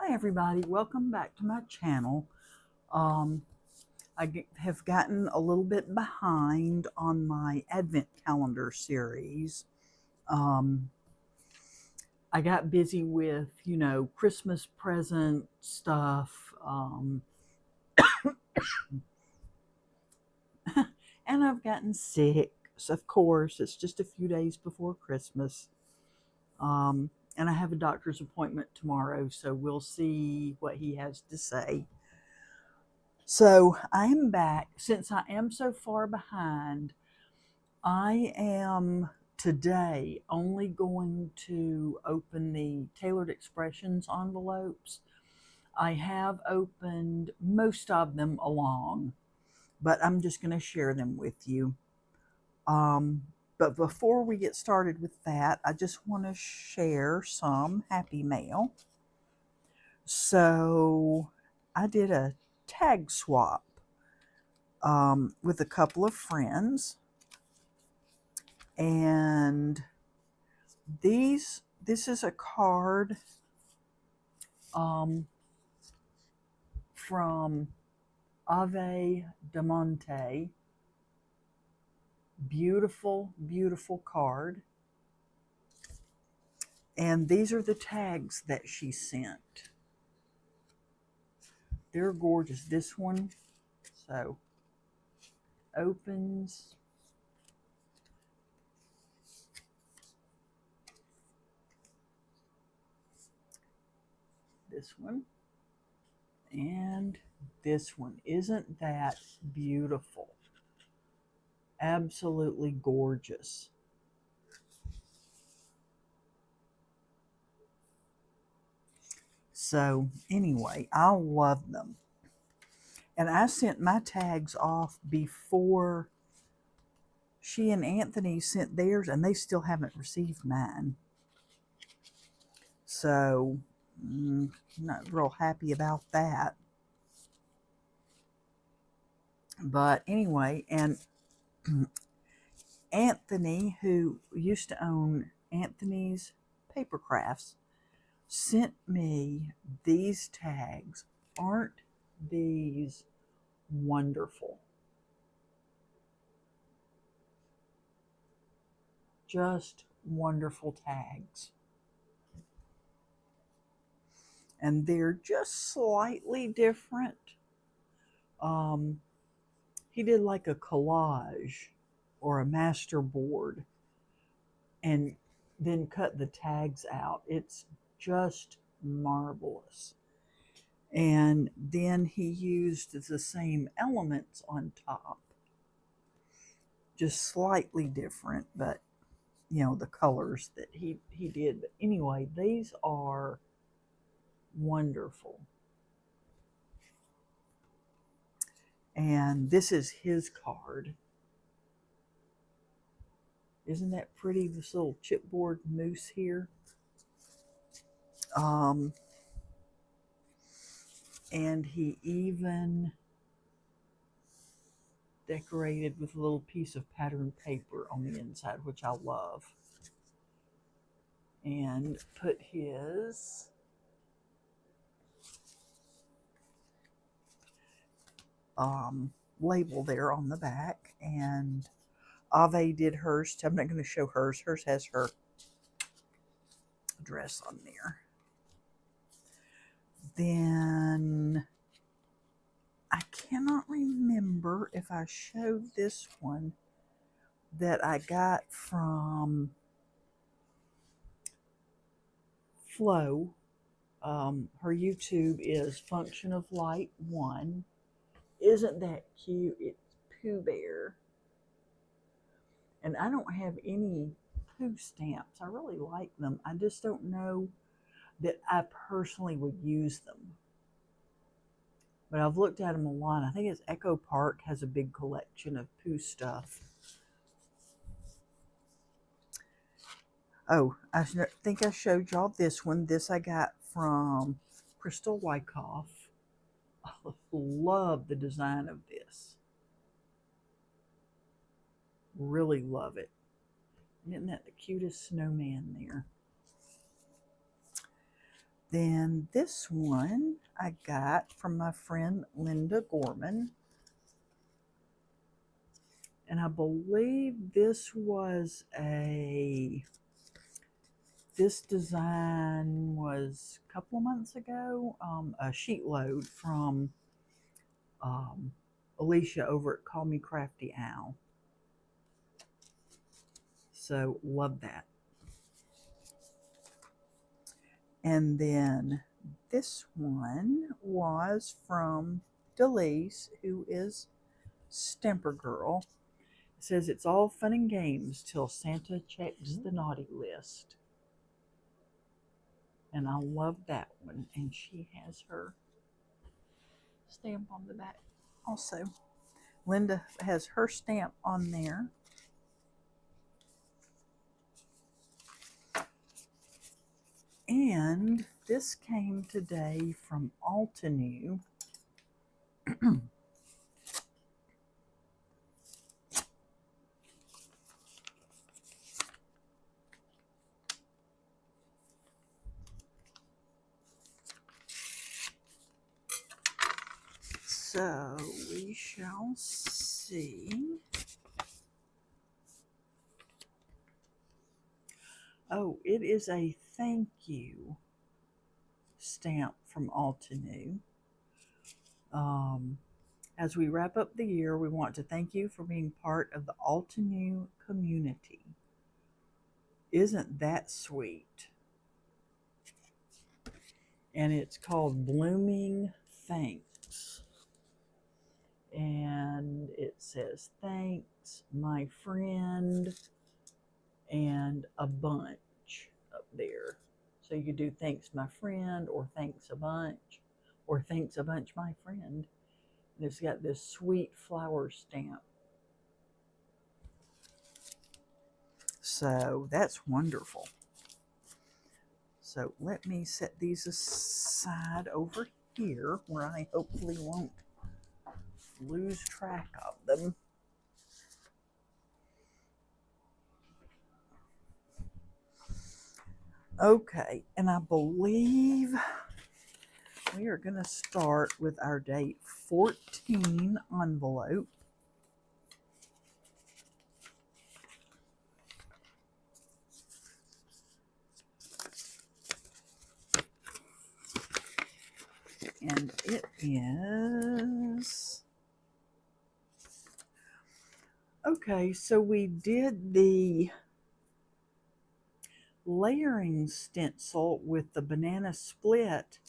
Hi everybody, welcome back to my channel. Um, have gotten a little bit behind on my advent calendar series. Um, I got busy with, Christmas present stuff, and I've gotten sick. So of course, it's just a few days before Christmas. And I have a doctor's appointment tomorrow, so we'll see what he has to say. So I am back. Since I am so far behind, I am today only going to open the Tailored Expressions envelopes. I have opened most of them along, but I'm just going to share them with you. But before we get started with that, I just want to share some happy mail. So I did a tag swap with a couple of friends, and this is a card from Ave Damonte. Beautiful card. And these are the tags that she sent. They're gorgeous. This one, so opens. This one and this one. Isn't that beautiful? Absolutely gorgeous. So anyway, I love them. And I sent my tags off before she and Anthony sent theirs, and they still haven't received mine. So, not real happy about that. But anyway, and Anthony, who used to own Anthony's Paper Crafts, sent me these tags. Aren't these wonderful? Just wonderful tags. And they're just slightly different. He did like a collage or a master board and then cut the tags out. It's just marvelous. And then he used the same elements on top, just slightly different, but the colors that he did. But anyway, these are wonderful. And this is his card. Isn't that pretty? This little chipboard moose here. And he even decorated with a little piece of patterned paper on the inside, which I love. And put his label there on the back. And Ave did hers. I'm not going to show hers. Hers has her address on there. Then I cannot remember if I showed this one that I got from Flo. Her YouTube is Function of Light 1. Isn't that cute? It's Pooh Bear. And I don't have any Pooh stamps. I really like them. I just don't know that I personally would use them. But I've looked at them a lot. I think it's Echo Park has a big collection of Pooh stuff. Oh, I think I showed y'all this one. This I got from Crystal Wyckoff. I love the design of this. Really love it. Isn't that the cutest snowman there? Then this one I got from my friend Linda Gorman. And I believe this design was a couple of months ago, a sheet load from Alicia over at Call Me Crafty Owl. So love that. And then this one was from Delise, who is Stamper Girl. It says it's all fun and games till Santa checks the naughty list. And I love that one. And she has her stamp on the back also. Linda has her stamp on there. And this came today from Altenew. So we shall see. Oh, it is a thank you stamp from Altenew. As we wrap up the year, we want to thank you for being part of the Altenew community. Isn't that sweet? And it's called Blooming Thanks. And it says, thanks, my friend, and a bunch up there. So you could do thanks, my friend, or thanks a bunch, or thanks a bunch, my friend. And it's got this sweet flower stamp. So that's wonderful. So let me set these aside over here where I hopefully won't lose track of them. Okay, and I believe we are going to start with our date 14 envelope. And it is... Okay, so we did the layering stencil with the banana split.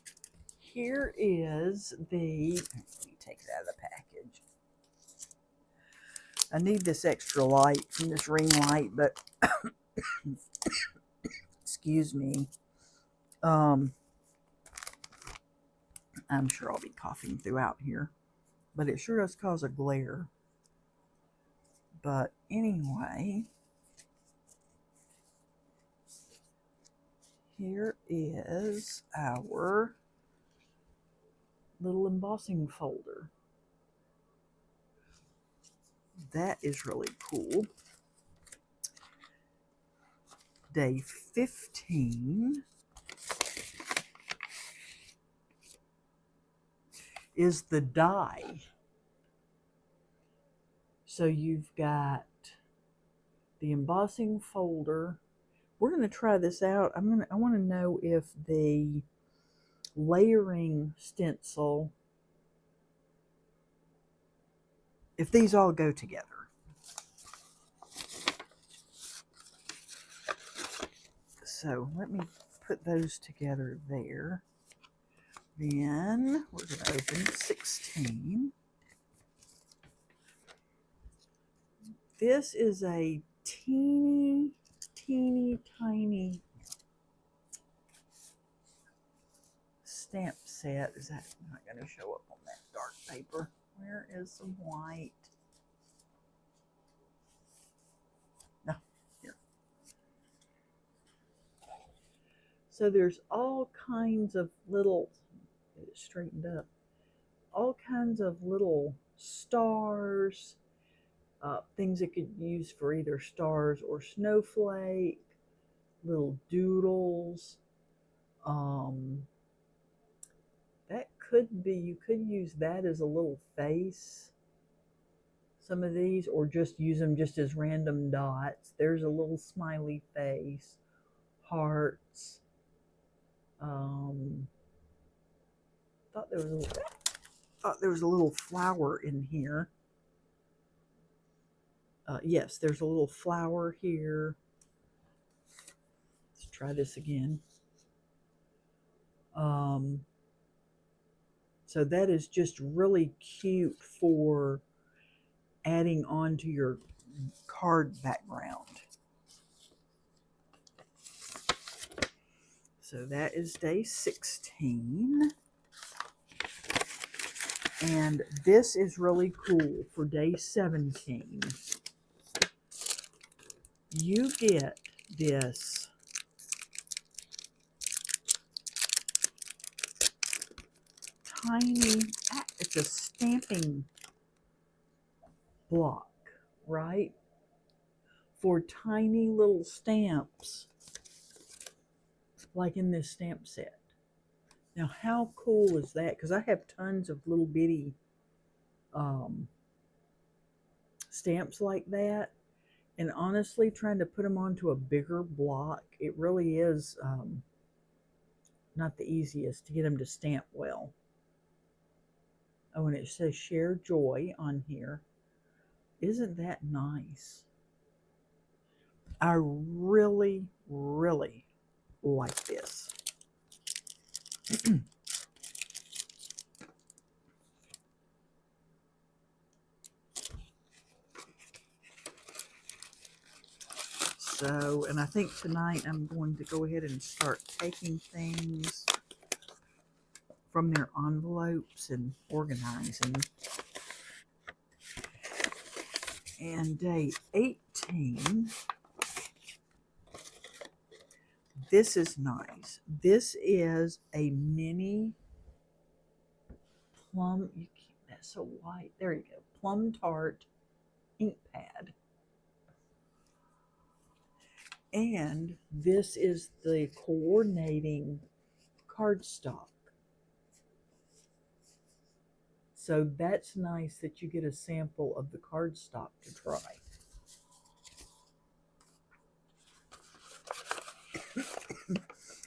Here is the... Let me take it out of the package. I need this extra light from this ring light, but excuse me. I'm sure I'll be coughing throughout here, but it sure does cause a glare. But anyway, here is our little embossing folder. That is really cool. Day 15 is the die. So you've got the embossing folder. We're going to try this out. I want to know if the layering stencil, if these all go together. So let me put those together there. Then we're going to open 16. This is a teeny tiny stamp set. Is that not going to show up on that dark paper? Where is some white? No, here. So there's all kinds of little, get it straightened up, all kinds of little stars, things that could use for either stars or snowflake, little doodles, you could use that as a little face, some of these, or just use them just as random dots. There's a little smiley face, hearts. Thought there was a little, thought there was a little flower in here. Yes, there's a little flower here. Let's try this again. So that is just really cute for adding on to your card background. So that is day 16. And this is really cool for day 17. You get this tiny, it's a stamping block, right? For tiny little stamps, like in this stamp set. Now, how cool is that? Because I have tons of little bitty stamps like that. And honestly, trying to put them onto a bigger block, it really is not the easiest to get them to stamp well. Oh, and it says share joy on here. Isn't that nice? I really, really like this. So, and I think tonight I'm going to go ahead and start taking things from their envelopes and organizing. And day 18, this is nice. This is a mini plum, you keep that so white, there you go, Plum Tart ink pad. And this is the coordinating cardstock. So that's nice that you get a sample of the cardstock to try.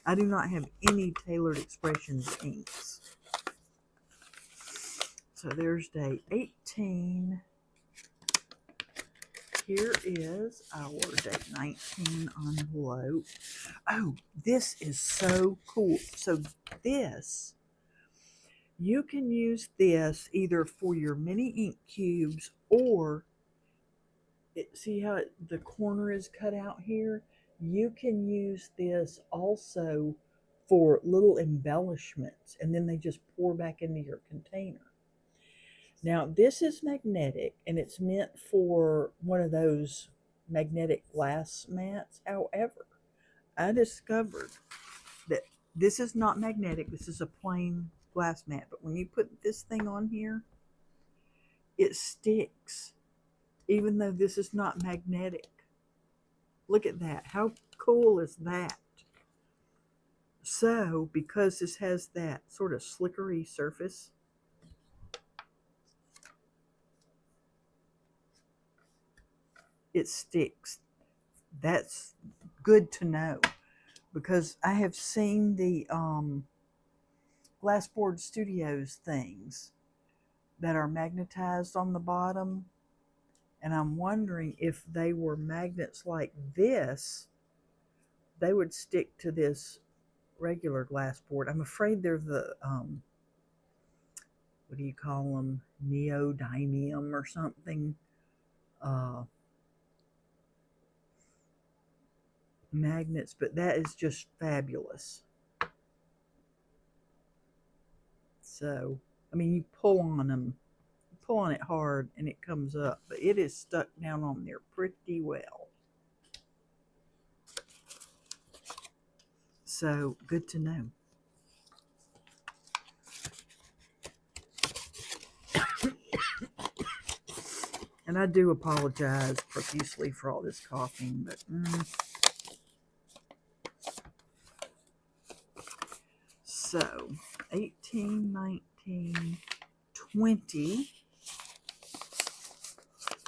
I do not have any Tailored Expressions inks. So there's day 18. Here is our day 19 envelope. Oh, this is so cool. So this, you can use this either for your mini ink cubes or, see how the corner is cut out here? You can use this also for little embellishments, and then they just pour back into your container. Now, this is magnetic, and it's meant for one of those magnetic glass mats. However, I discovered that this is not magnetic. This is a plain glass mat. But when you put this thing on here, it sticks, even though this is not magnetic. Look at that. How cool is that? So, because this has that sort of slickery surface, it sticks. That's good to know, because I have seen the Glassboard Studios things that are magnetized on the bottom, and I'm wondering if they were magnets like this, they would stick to this regular glass board. I'm afraid they're the what do you call them, neodymium or something, magnets, but that is just fabulous. So, I mean, you pull on them, you pull on it hard and it comes up, but it is stuck down on there pretty well. So, good to know. And I do apologize profusely for all this coughing, but so 18, 19, 19, 20.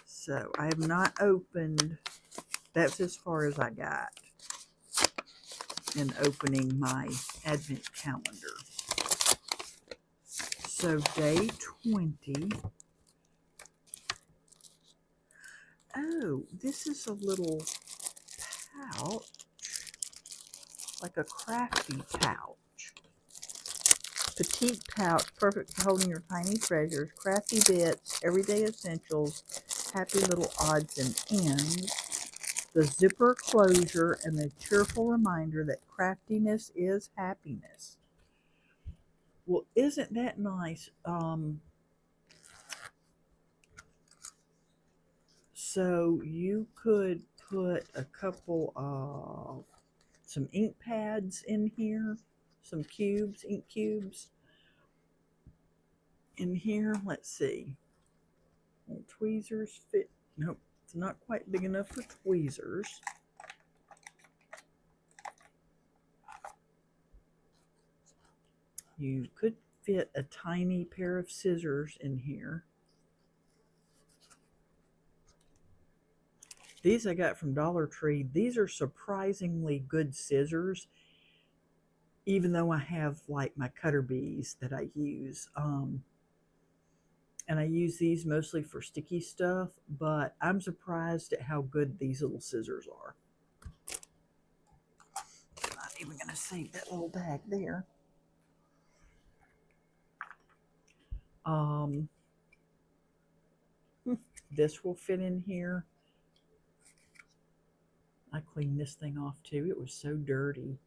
So I have not opened, that's as far as I got in opening my advent calendar. So day 20. Oh, this is a little pouch, like a crafty pouch. Petite pouch, perfect for holding your tiny treasures, crafty bits, everyday essentials, happy little odds and ends. The zipper closure and the cheerful reminder that craftiness is happiness. Well, isn't that nice? So you could put a couple of some ink pads in here, some cubes, ink cubes in here. Let's see. Will tweezers fit? Nope, it's not quite big enough for tweezers. You could fit a tiny pair of scissors in here. These I got from Dollar Tree. These are surprisingly good scissors, even though I have like my cutter bees that I use. And I use these mostly for sticky stuff, but I'm surprised at how good these little scissors are. I'm not even going to save that little bag there. This will fit in here. I cleaned this thing off too. It was so dirty.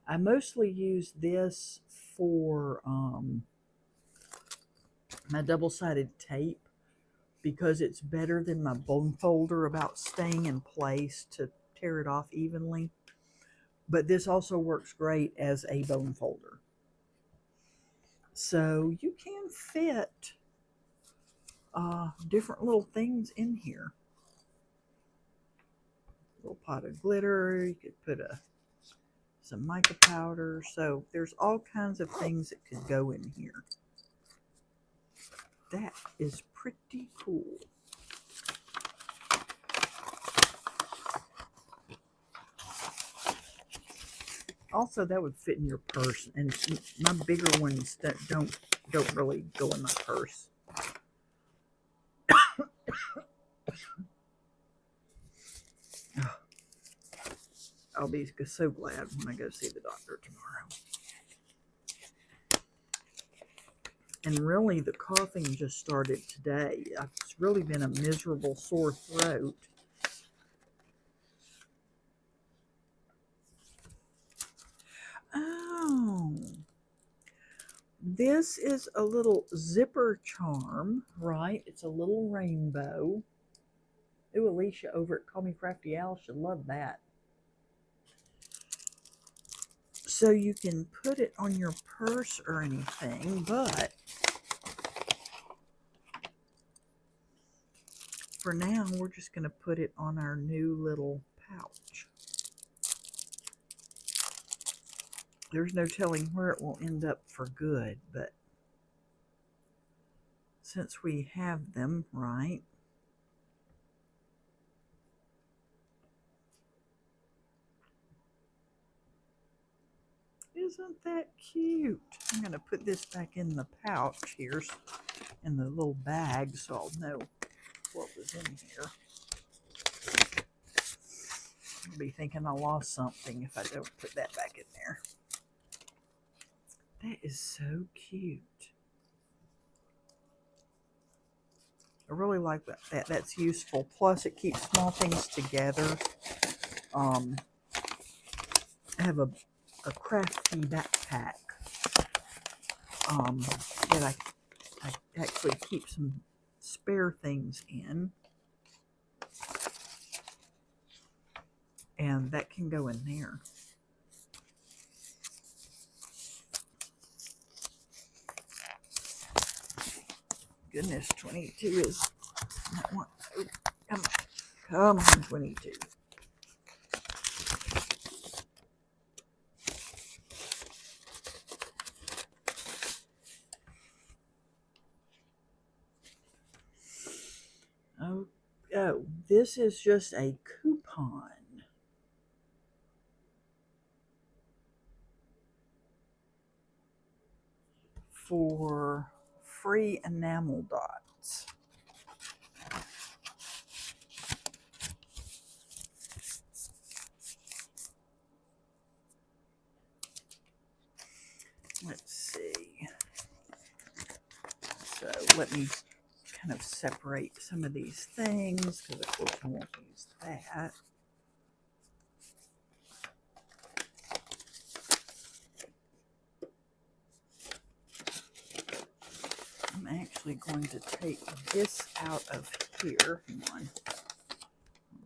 I mostly use this for my double-sided tape because it's better than my bone folder about staying in place to tear it off evenly. But this also works great as a bone folder. So you can fit different little things in here. A little pot of glitter. You could put some mica powder. So there's all kinds of things that could go in here. That is pretty cool. Also, that would fit in your purse, and my bigger ones that don't really go in my purse. I'll be so glad when I go see the doctor tomorrow. And really, the coughing just started today. It's really been a miserable sore throat. Oh, this is a little zipper charm, right? It's a little rainbow. Ooh, Alicia over at Call Me Crafty Al should love that. So you can put it on your purse or anything, but for now, we're just going to put it on our new little pouch. There's no telling where it will end up for good, but since we have them, right? Isn't that cute? I'm going to put this back in the pouch here, in the little bag, so I'll know what was in here. I'll be thinking I lost something if I don't put that back in there. That is so cute. I really like that. That's useful. Plus, it keeps small things together. I have a crafty backpack that I actually keep some spare things in. And that can go in there. Goodness, 22 is that one. Oh, come on, 22. Oh, this is just a coupon for free enamel dots. Let's see. So let me kind of separate some of these things because of course I won't use that. I'm actually going to take this out of here. Hang on.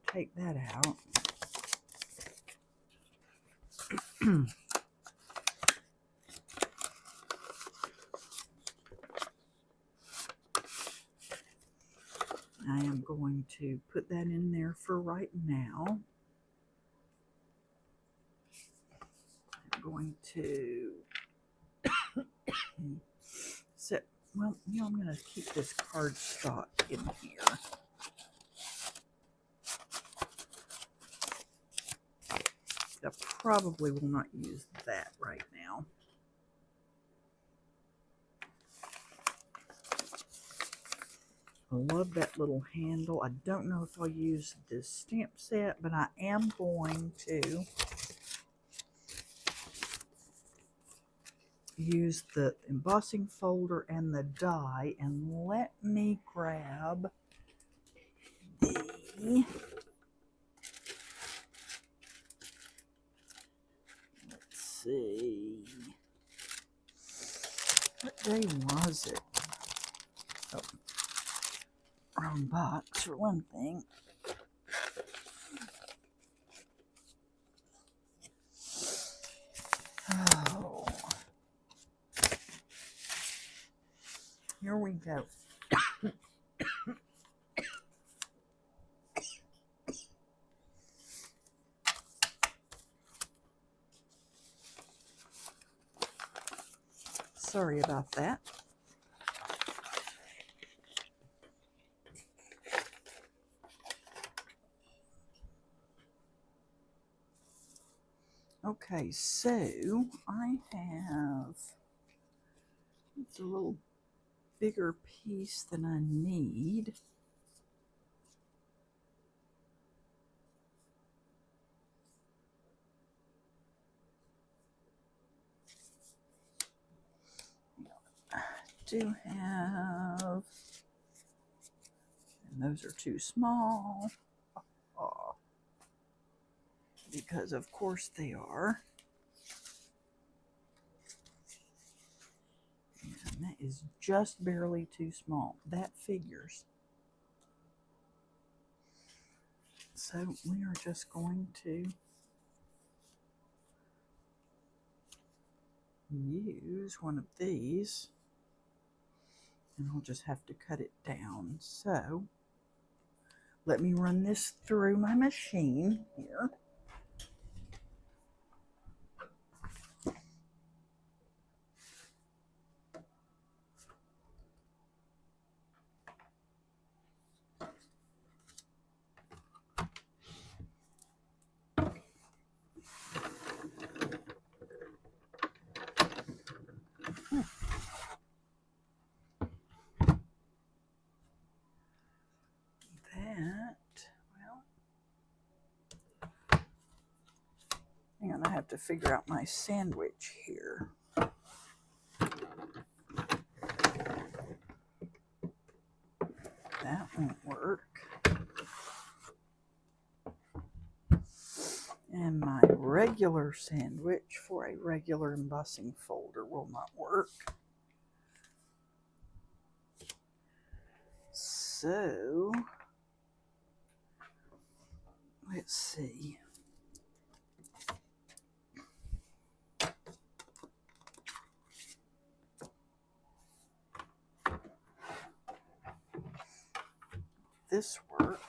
Take that out. I am going to put that in there for right now. I'm going to set, well, you know, I'm going to keep this cardstock in here. I probably will not use that right now. I love that little handle. I don't know if I'll use this stamp set, but I am going to use the embossing folder and the die. And let me grab the, let's see, what day was it? Oh, wrong box for one thing. Oh, here we go. Sorry about that. Okay, so I have, it's a little bigger piece than I need. I do have, and those are too small, because of course they are. And that is just barely too small. That figures. So we are just going to use one of these, and I'll just have to cut it down. So let me run this through my machine here. Hang on, I have to figure out my sandwich here. That won't work. And my regular sandwich for a regular embossing folder will not work. So, let's see. This work.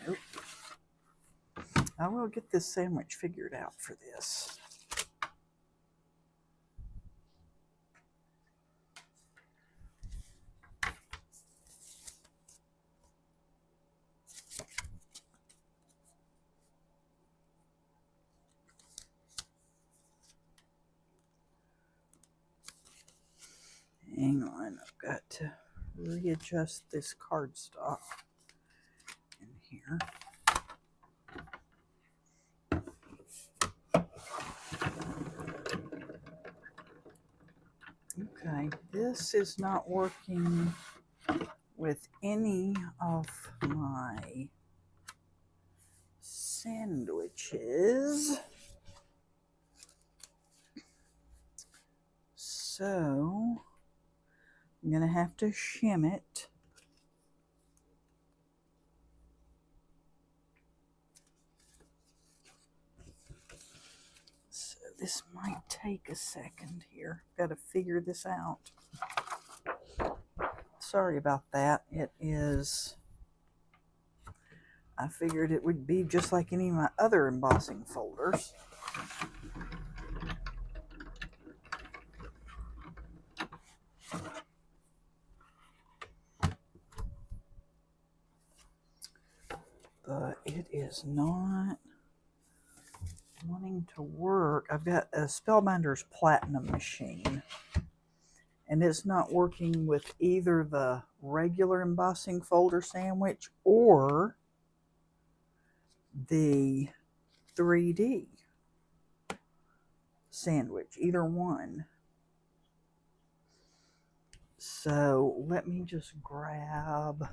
Nope. I will get this sandwich figured out for this. on. I've got to readjust this cardstock in here. Okay, this is not working with any of my sandwiches. So I'm going to have to shim it. So this might take a second here. Got to figure this out. Sorry about that. It is, I figured it would be just like any of my other embossing folders. But it is not wanting to work. I've got a Spellbinders Platinum machine, and it's not working with either the regular embossing folder sandwich or the 3D sandwich, either one. So let me just grab,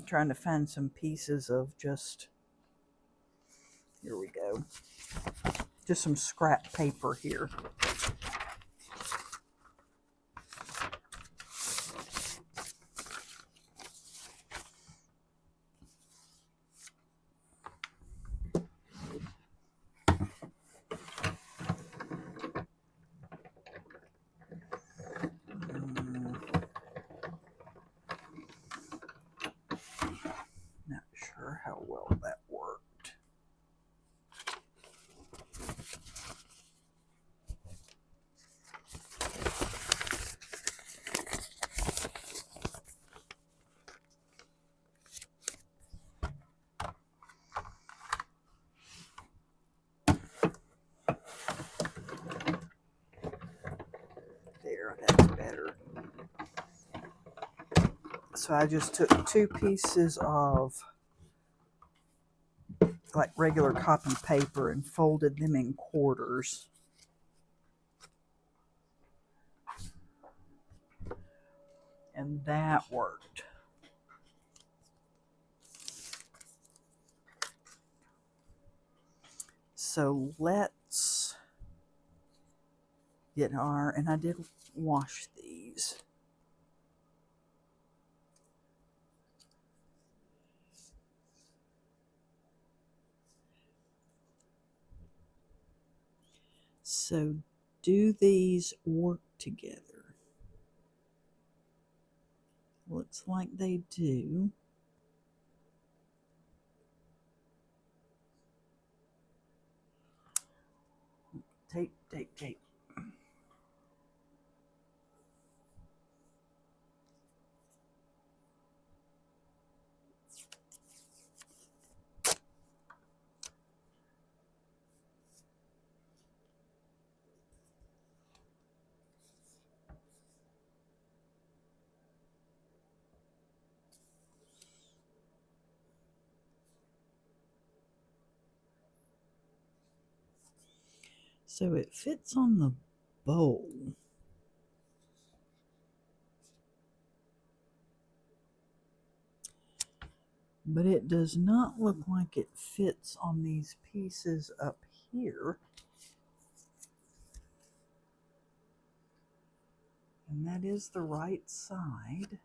trying to find some pieces of just, here we go, just some scrap paper here. Not sure how well that worked. There, that's better. So I just took 2 pieces of like regular copy paper and folded them in quarters. And that worked. So let's get our, and I did wash these. So do these work together? Looks like they do. Tape, tape, tape. So it fits on the bowl. But it does not look like it fits on these pieces up here. And that is the right side.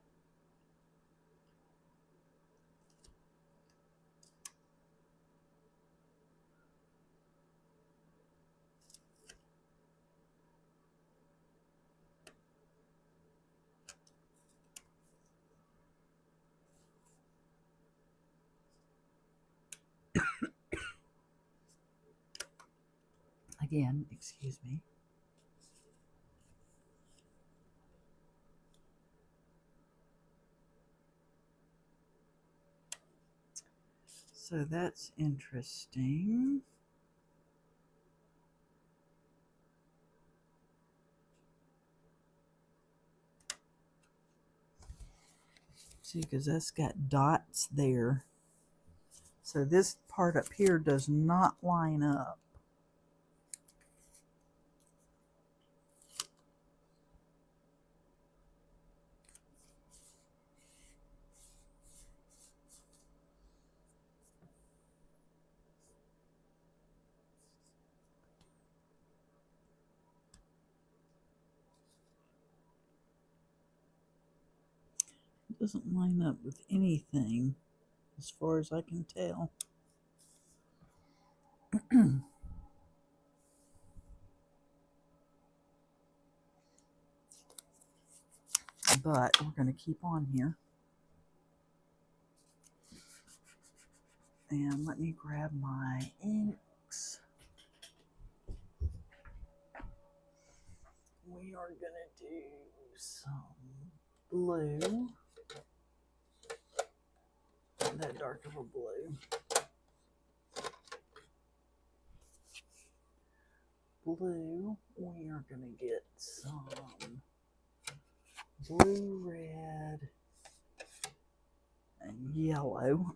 Again, excuse me. So that's interesting. See, because that's got dots there. So this part up here does not line up. It doesn't line up with anything as far as I can tell. But we're going to keep on here. And let me grab my inks. We are going to do some blue. Not that dark of a blue. Blue, we are going to get some blue, red, and yellow.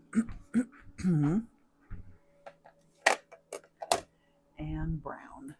And brown.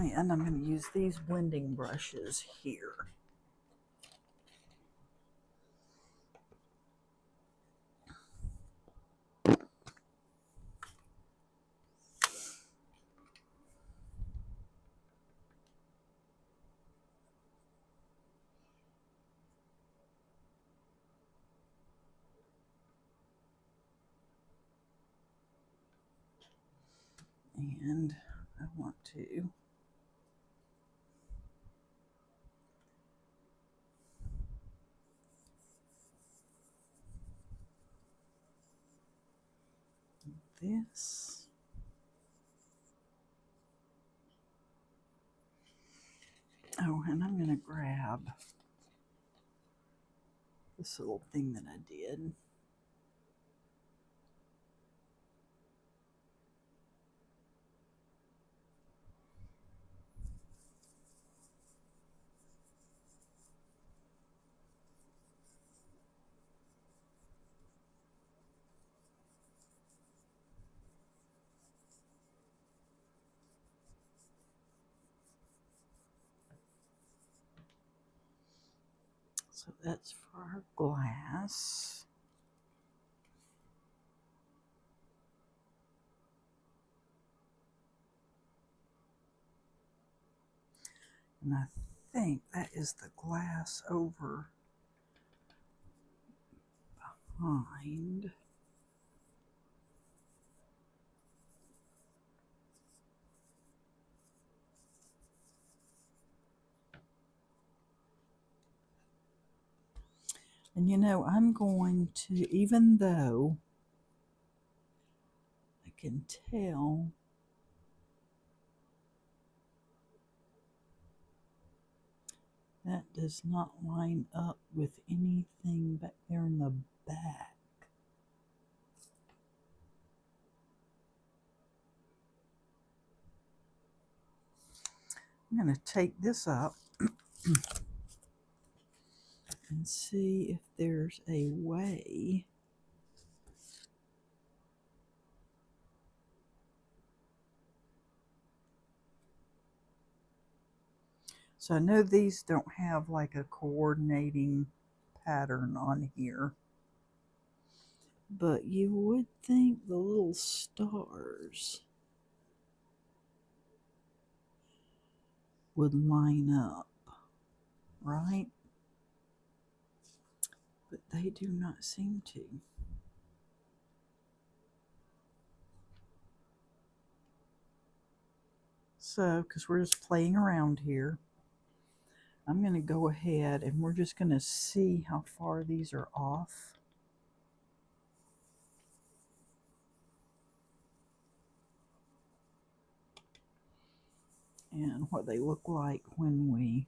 And I'm going to use these blending brushes here. And I want to this. Oh, and I'm going to grab this little thing that I did. So that's for our glass. And I think that is the glass over behind. And you know, I'm going to, even though I can tell that does not line up with anything back there in the back. I'm going to take this up and see if there's a way so I know these don't have like a coordinating pattern on here, but you would think the little stars would line up, right? But they do not seem to. So, because we're just playing around here, I'm going to go ahead and we're just going to see how far these are off. and what they look like when we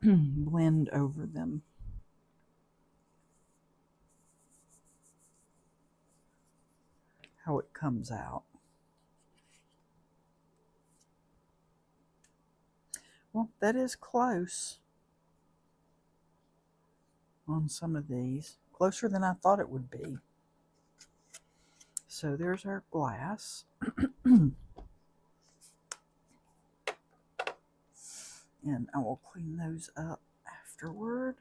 blend over them. How it comes out. Well, that is close on some of these. Closer than I thought it would be. So there's our glass. And I will clean those up afterward.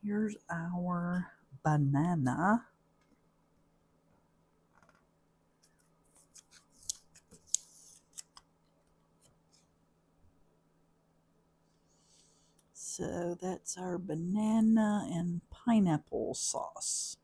Here's our banana. So that's our banana and pineapple sauce.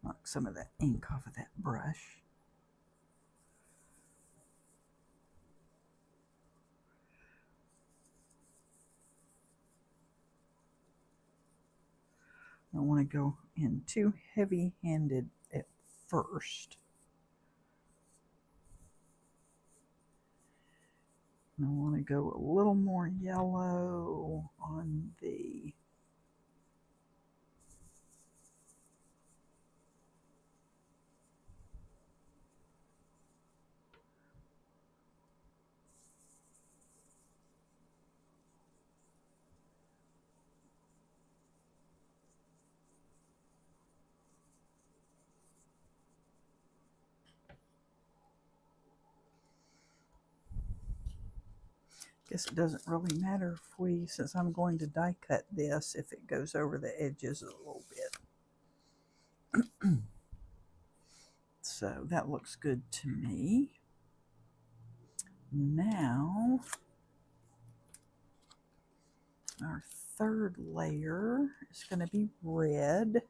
Knock some of that ink off of that brush. I don't want to go in too heavy-handed at first. And I want to go a little more yellow on the guess it doesn't really matter if we, since I'm going to die cut this, if it goes over the edges a little bit. So that looks good to me. Now, our third layer is going to be red.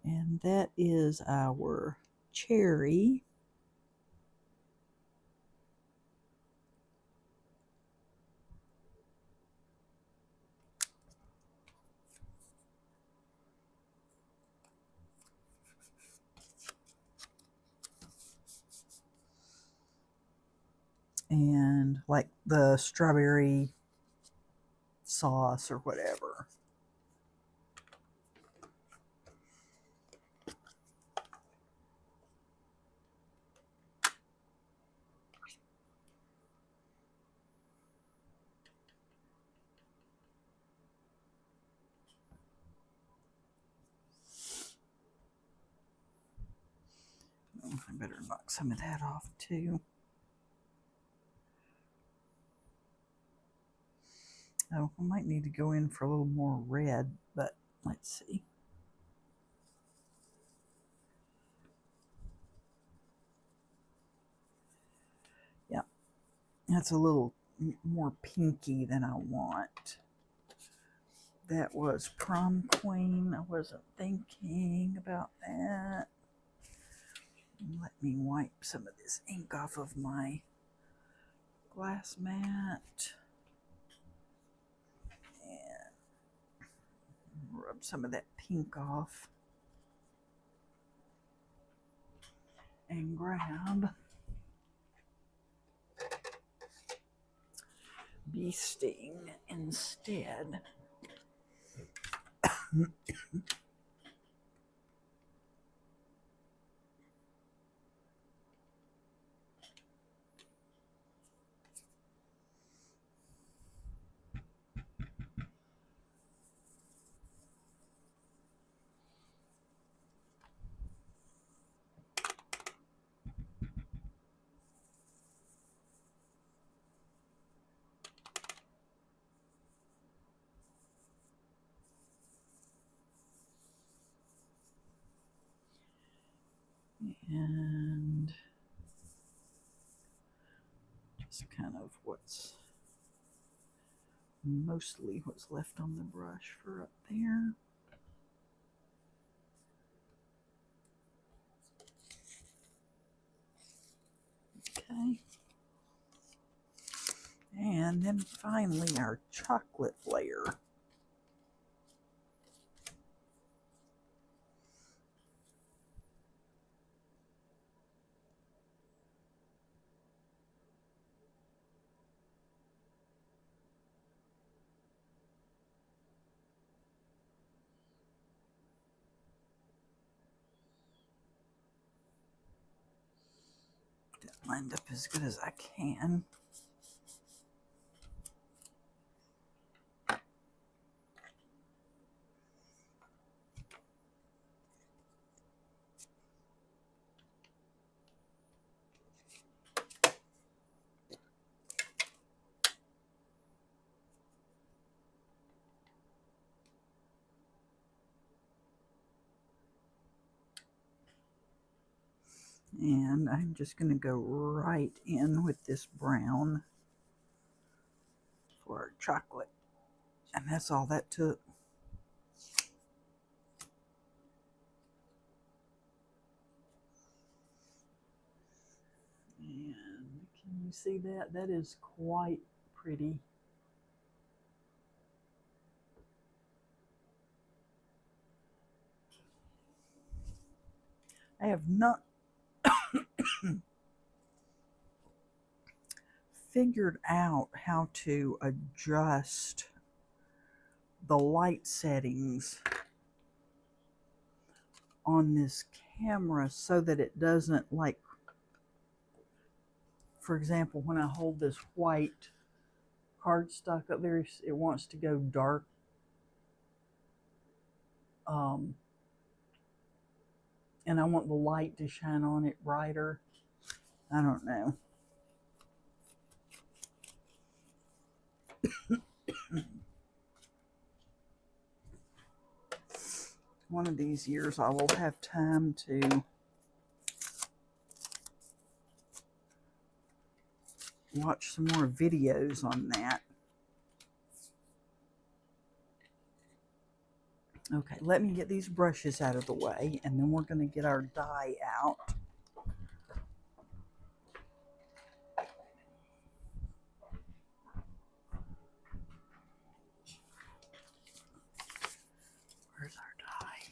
And that is our cherry. And like the strawberry sauce or whatever. I better knock some of that off too. Oh, I might need to go in for a little more red, but let's see. Yeah, that's a little more pinky than I want. That was prom queen. I wasn't thinking about that. Let me wipe some of this ink off of my glass mat. And rub some of that pink off. And grab Bee Sting instead. And just kind of mostly what's left on the brush for up there. Okay. And then finally our chocolate layer. Lined up as good as I can. And I'm just going to go right in with this brown for our chocolate. And that's all that took. And can you see that? That is quite pretty. I have not figured out how to adjust the light settings on this camera so that it doesn't, like, for example, when I hold this white cardstock up there, it wants to go dark. And I want the light to shine on it brighter. I don't know. One of these years I will have time to watch some more videos on that. Okay, let me get these brushes out of the way, and then we're going to get our dye out. Where's our dye?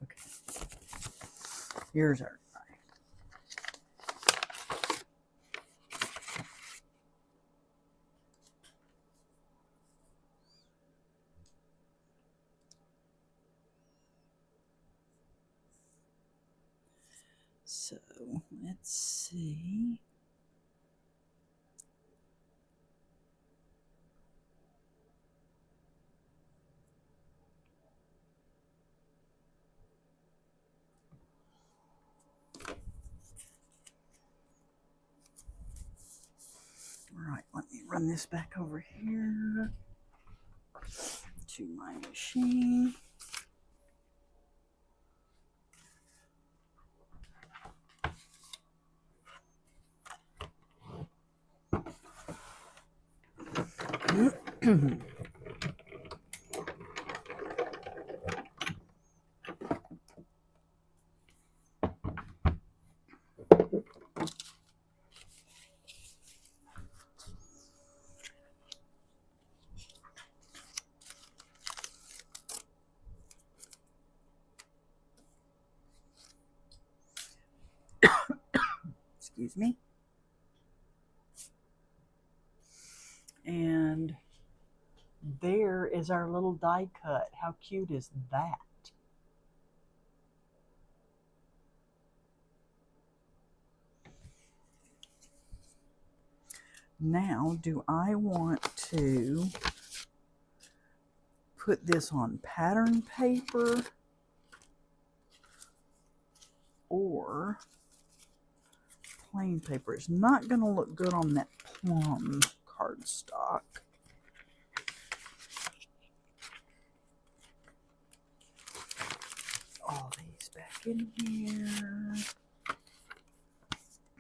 Okay, here's our dye. So, let's see. All right, let me run this back over here to my machine. Excuse me. And there is our little die cut. How cute is that? Now, do I want to put this on pattern paper or plain paper? It's not going to look good on that plum cardstock. these back in here.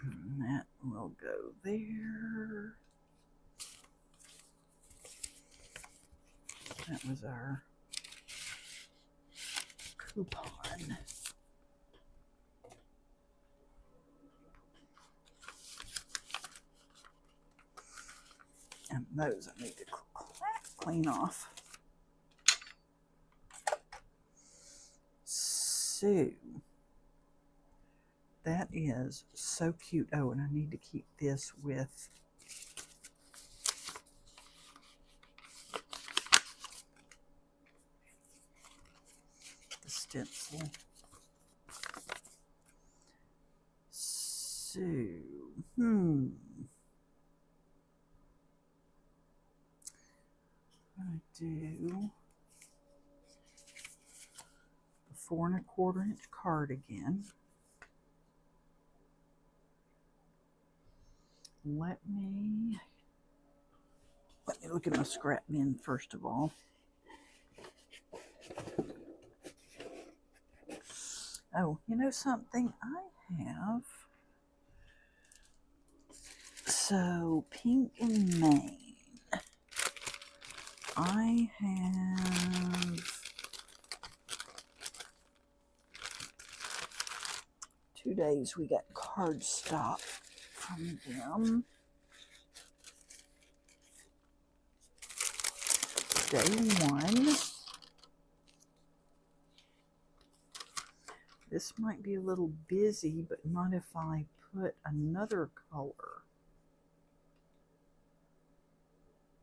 And that will go there. That was our coupon. And those I need to clean off. So that is so cute. Oh, and I need to keep this with the stencil. So, I do the 4 1/4 inch cardigan. Let me look at my scrap bin first of all. Oh, you know something? I have, so Pink and Maine. I have 2 days we got cardstock from them. Day 1. This might be a little busy, but not if I put another color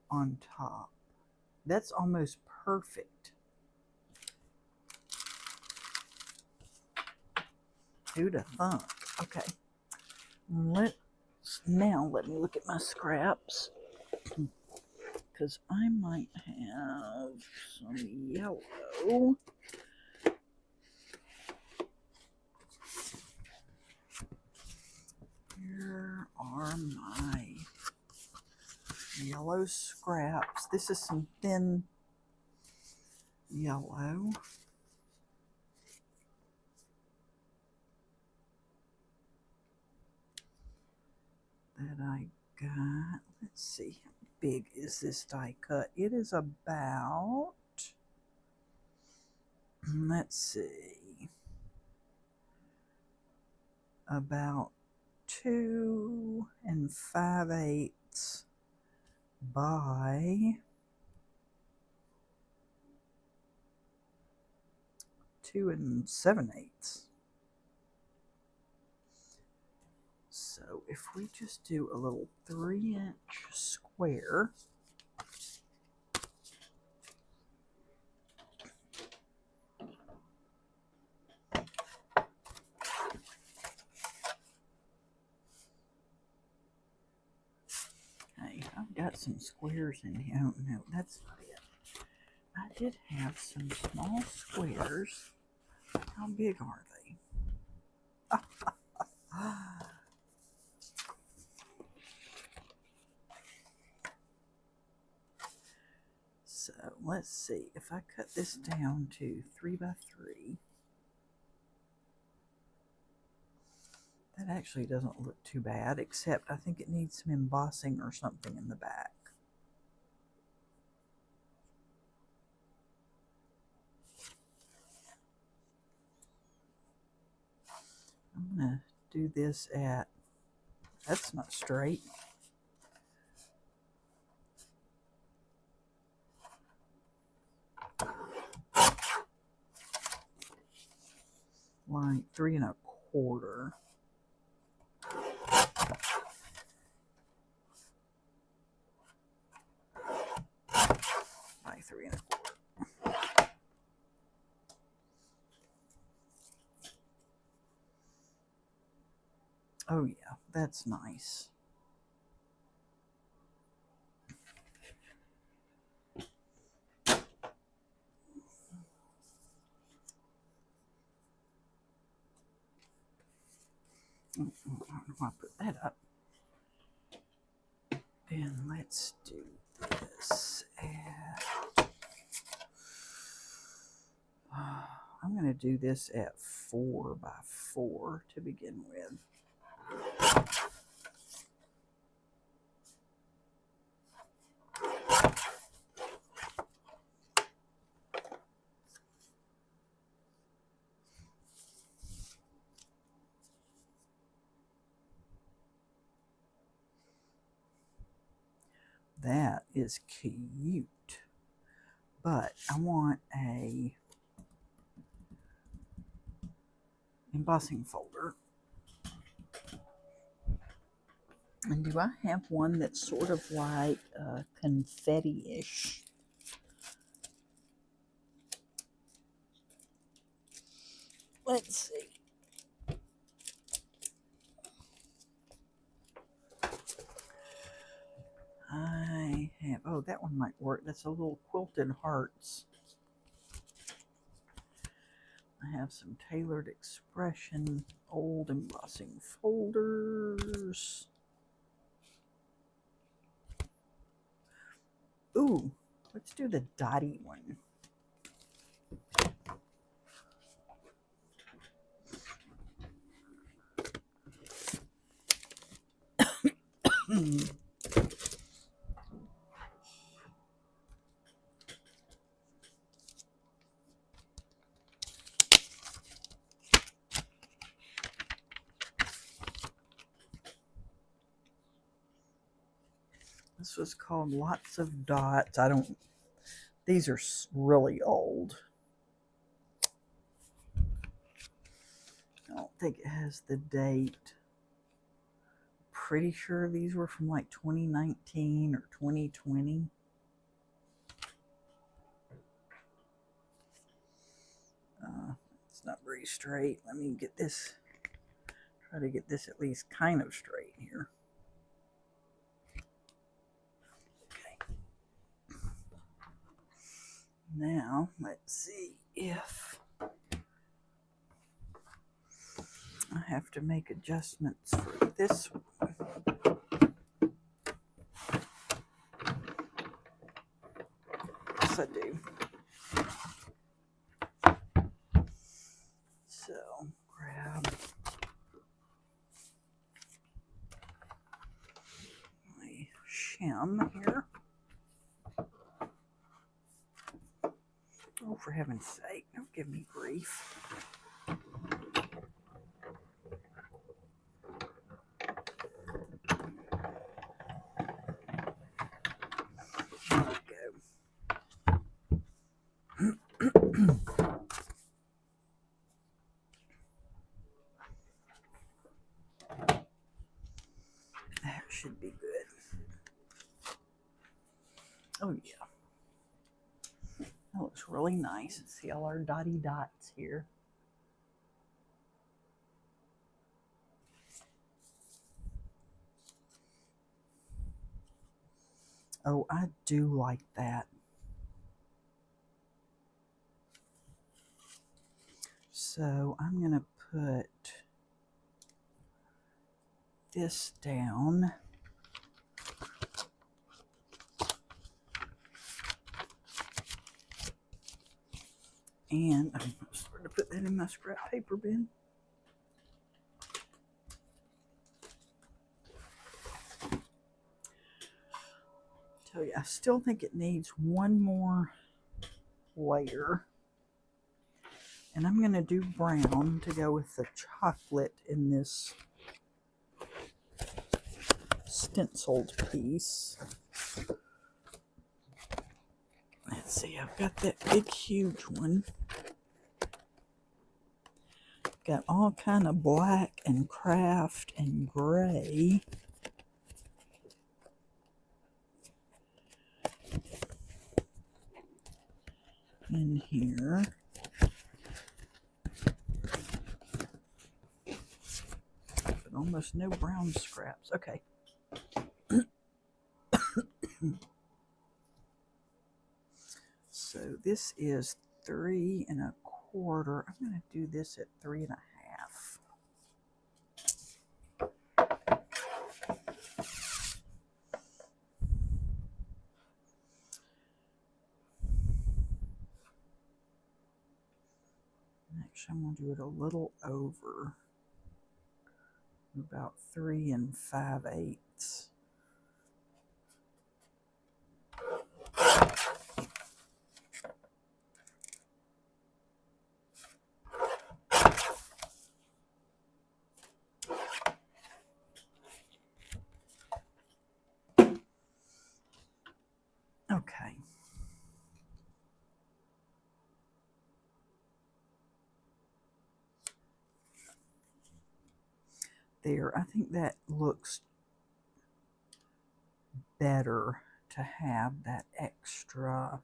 on top. That's almost perfect. Who'd have thunk? Okay. Now let me look at my scraps, because I might have some yellow. Here are my yellow scraps. This is some thin yellow. That I got. Let's see, how big is this die cut? It is about, let's see, about 2 5/8 by 2 7/8. So if we just do a little 3-inch square, hey, I've got some squares in here. Oh no, that's not it. I did have some small squares. How big are they? So let's see, if I cut this down to 3 by 3, that actually doesn't look too bad, except I think it needs some embossing or something in the back. I'm going to do this at, that's not straight. Like 3 1/4. By 3 1/4. Oh yeah, that's nice. I'll put that up. Then let's do this at, I'm going to do this at 4 by 4 to begin with. That is cute, but I want a embossing folder. And do I have one that's sort of like confetti-ish? Let's see. I have, oh, that one might work. That's a little quilted hearts. I have some Tailored Expression old embossing folders. Ooh, let's do the Dottie one. This was called Lots of Dots. These are really old. I don't think it has the date. Pretty sure these were from like 2019 or 2020. It's not very straight. Let me get this, try to get this at least kind of straight here. Okay. Now, let's see if I have to make adjustments for this one. Yes, I do. So, grab my shim here. Oh, for heaven's sake, don't give me grief. That should be good. Oh, yeah. That looks really nice. See all our dotty dots here. Oh, I do like that. So I'm going to put this down. And I'm starting to put that in my scrap paper bin. Tell you, I still think it needs one more layer. And I'm going to do brown to go with the chocolate in this stenciled piece. Let's see, I've got that big, huge one. Got all kind of black and craft and gray. In here. But almost no brown scraps. Okay. So this is 3 1/4. I'm going to do this at 3 1/2. Actually, I'm going to do it a little over, about 3 5/8. Okay. There, I think that looks better to have that extra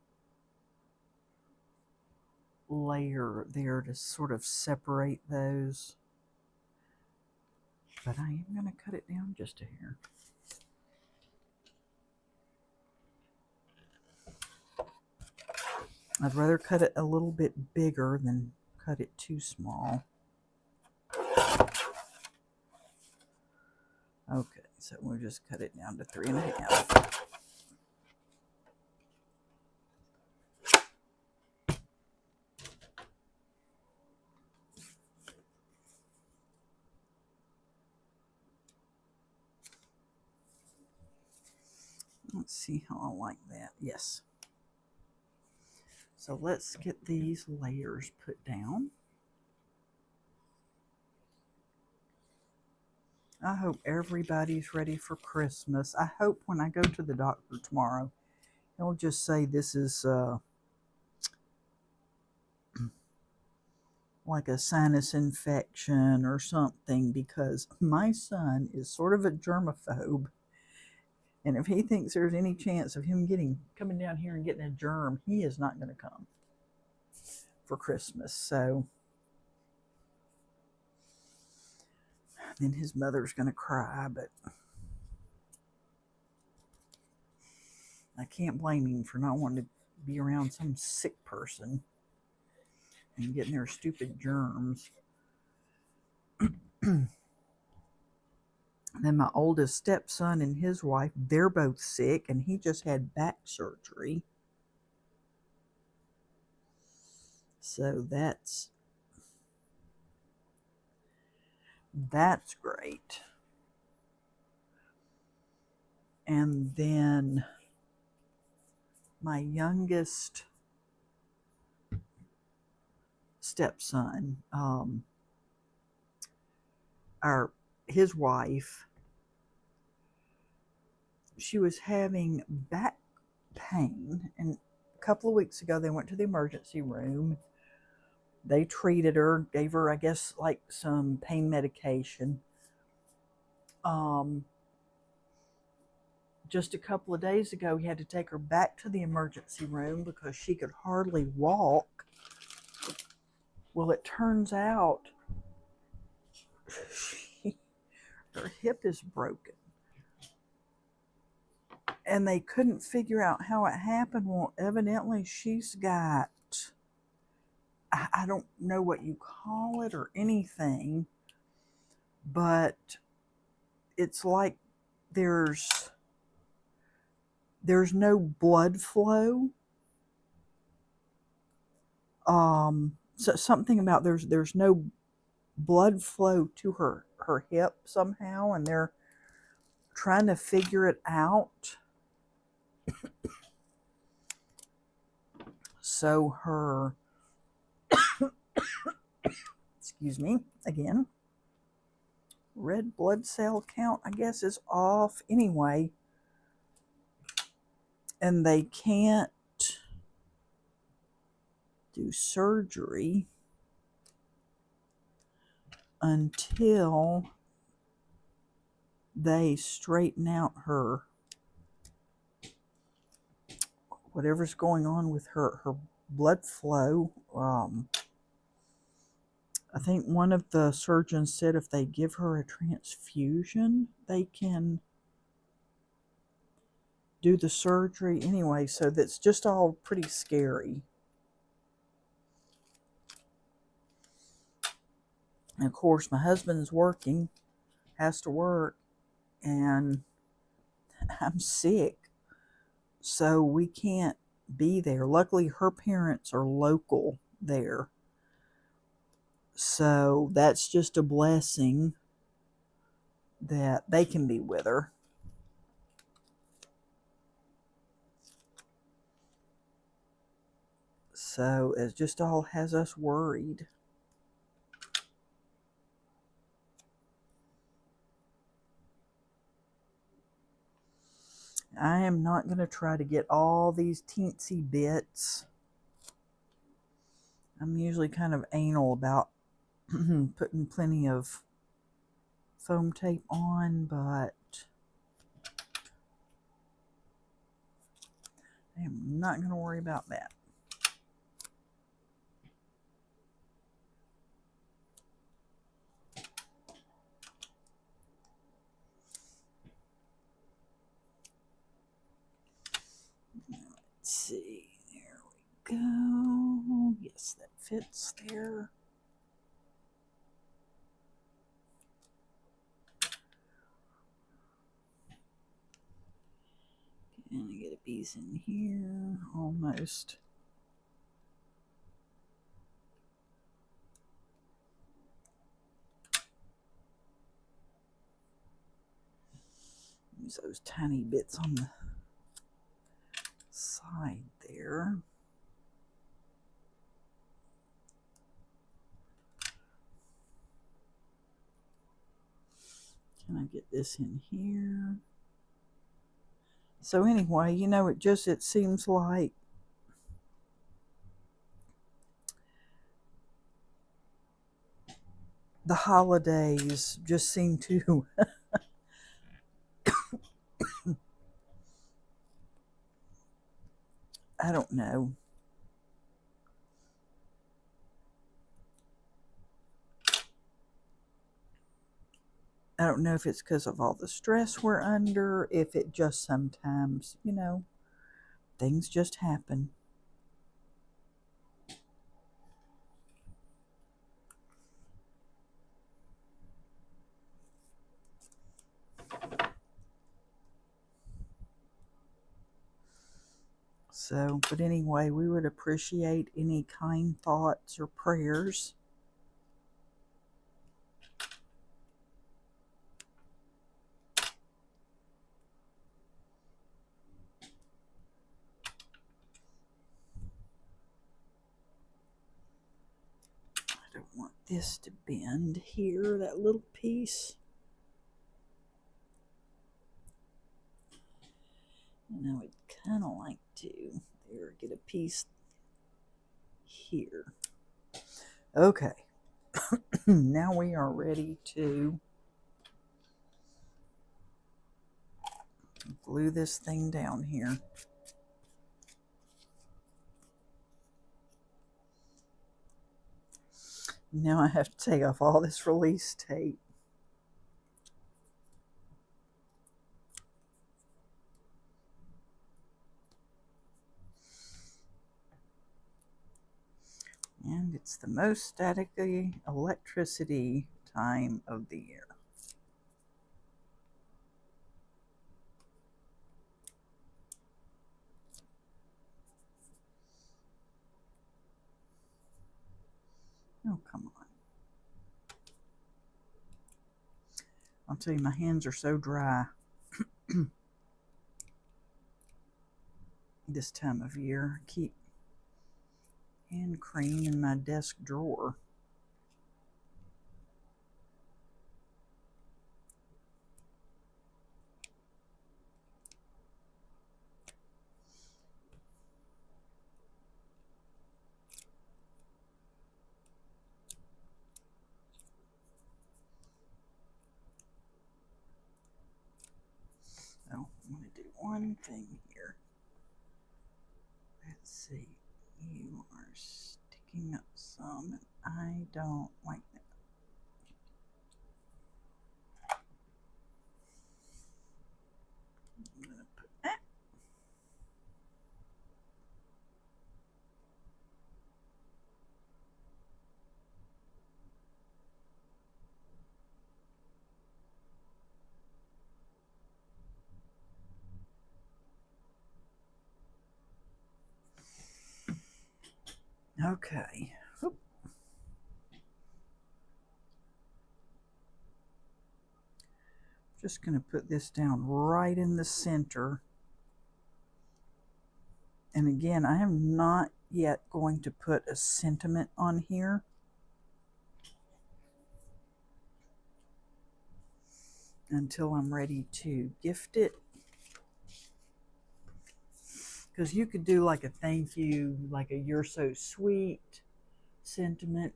layer there to sort of separate those. But I am going to cut it down just a hair. I'd rather cut it a little bit bigger than cut it too small. Okay, so we'll just cut it down to 3 1/2. Let's see how I like that. Yes. So let's get these layers put down. I hope everybody's ready for Christmas. I hope when I go to the doctor tomorrow, he'll just say this is like a sinus infection or something, because my son is sort of a germaphobe. And if he thinks there's any chance of him coming down here and getting a germ, he is not going to come for Christmas. So then his mother's going to cry, but I can't blame him for not wanting to be around some sick person and getting their stupid germs. Then my oldest stepson and his wife, they're both sick, and he just had back surgery. So that's great. And then my youngest stepson, his wife, she was having back pain, and a couple of weeks ago they went to the emergency room. They treated her, gave her, I guess, like some pain medication. Just a couple of days ago, he had to take her back to the emergency room because she could hardly walk. Well, it turns out her hip is broken. And they couldn't figure out how it happened. Well, evidently she's got, I don't know what you call it or anything, but it's like there's no blood flow. So something about there's no blood flow to her hip somehow, and they're trying to figure it out. So her excuse me again, red blood cell count, I guess, is off anyway, and they can't do surgery until they straighten out her whatever's going on with her blood flow. I think one of the surgeons said if they give her a transfusion, they can do the surgery anyway. So that's just all pretty scary. And of course, my husband's working, has to work, and I'm sick, so we can't be there. Luckily, her parents are local there, So that's just a blessing that they can be with her. So it just all has us worried. I am not going to try to get all these teensy bits. I'm usually kind of anal about putting plenty of foam tape on, but I am not going to worry about that. Let's see, there we go. Yes, that fits there. And I get a piece in here, almost. Use those tiny bits on the side there. Can I get this in here? So anyway, you know, it seems like the holidays just seem to I don't know. I don't know if it's because of all the stress we're under, if it just sometimes, you know, things just happen. So, but anyway, we would appreciate any kind thoughts or prayers. I don't want this to bend here, that little piece. And I would kind of like to there get a piece here. Okay. Now we are ready to glue this thing down here. Now I have to take off all this release tape. And it's the most staticky electricity time of the year. Oh, come on. I'll tell you, my hands are so dry this time of year. I keep hand cream in my desk drawer. So I'm going to do one thing here. Let's see. You are sticking up some, and I don't like that. I'm going to put that. Okay. Oop. Just going to put this down right in the center. And again, I am not yet going to put a sentiment on here. Until I'm ready to gift it. Because you could do like a thank you, like a you're so sweet sentiment.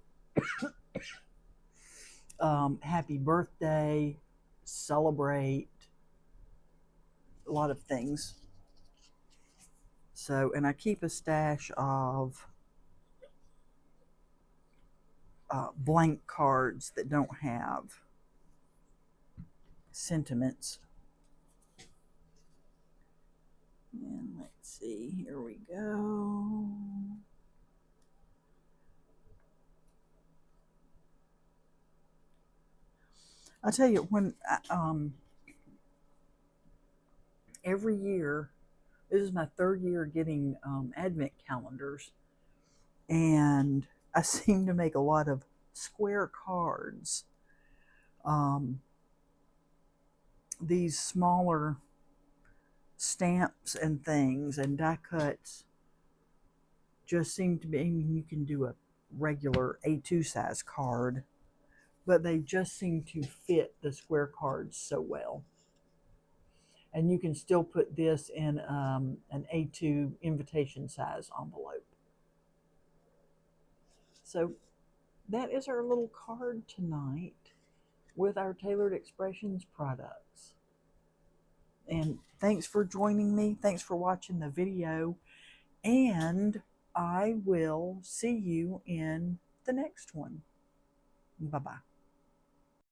Happy birthday, celebrate, a lot of things. So, and I keep a stash of blank cards that don't have sentiments. And let's see, here we go. I'll tell you, when every year, this is my third year getting advent calendars, and I seem to make a lot of square cards. These smaller stamps and things and die cuts just seem to be, I mean, you can do a regular A2 size card, but they just seem to fit the square cards so well. And you can still put this in an A2 invitation size envelope. So that is our little card tonight with our Tailored Expressions products. And thanks for joining me. Thanks for watching the video. And I will see you in the next one. Bye-bye.